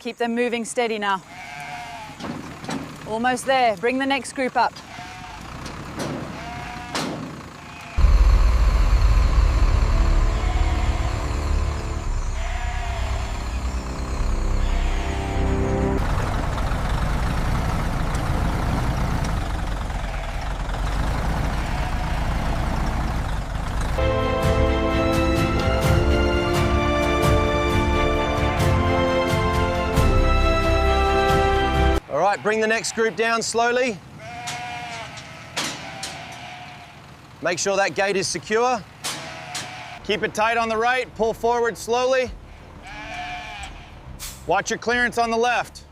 Keep them moving steady now. Almost there. Bring the next group up. All right, bring the next group down slowly. Make sure that gate is secure. Keep it tight on the right, pull forward slowly. Watch your clearance on the left.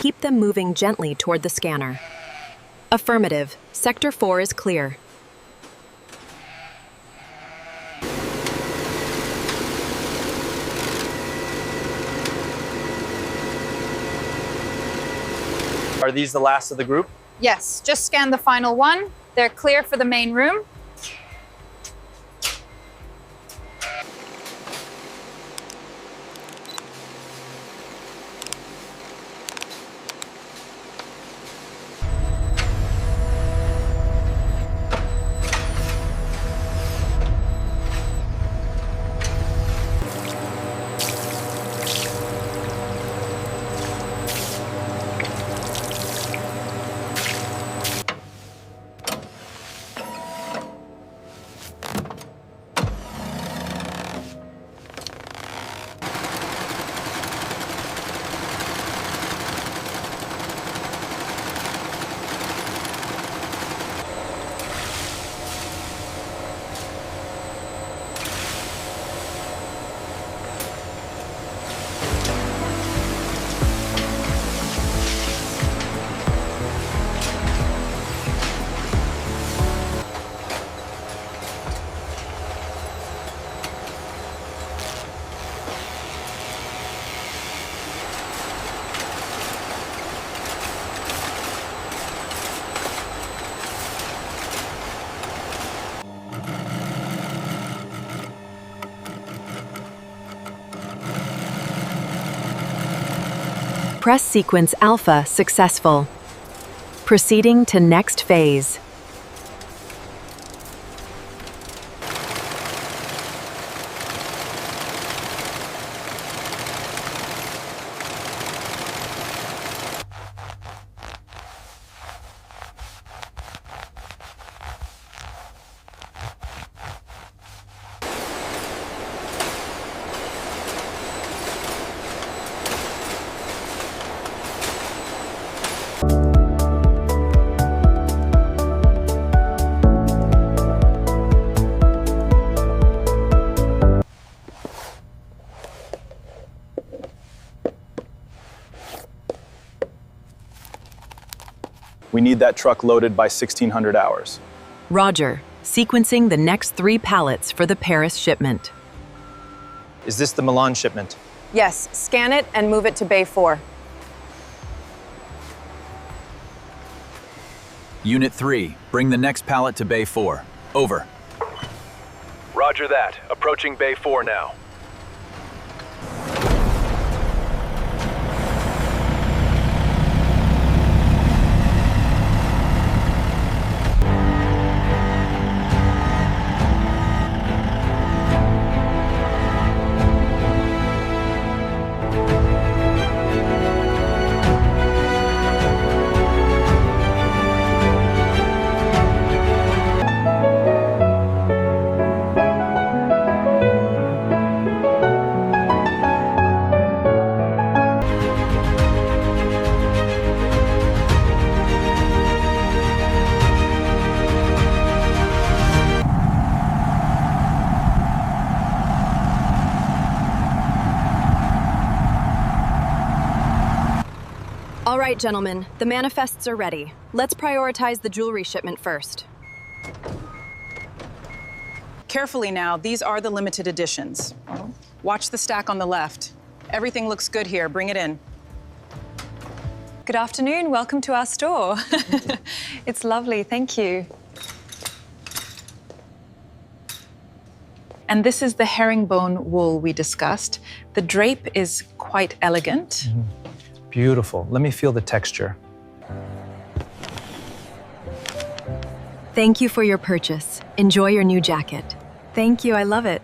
Keep them moving gently toward the scanner. Affirmative. Sector 4 is clear. Are these the last of the group? Yes, just scan the final one. They're clear for the main room. Press sequence Alpha successful. Proceeding to next phase. We need that truck loaded by 1600 hours. Roger, sequencing the next 3 pallets for the Paris shipment. Is this the Milan shipment? Yes, scan it and move it to Bay 4. Unit 3, bring the next pallet to Bay 4. Over. Roger that. Approaching Bay 4 now. All right, gentlemen, the manifests are ready. Let's prioritize the jewelry shipment first. Carefully now, these are the limited editions. Watch the stack on the left. Everything looks good here, bring it in. Good afternoon, welcome to our store. It's lovely, thank you. And this is the herringbone wool we discussed. The drape is quite elegant. Beautiful. Let me feel the texture. Thank you for your purchase. Enjoy your new jacket. Thank you, I love it.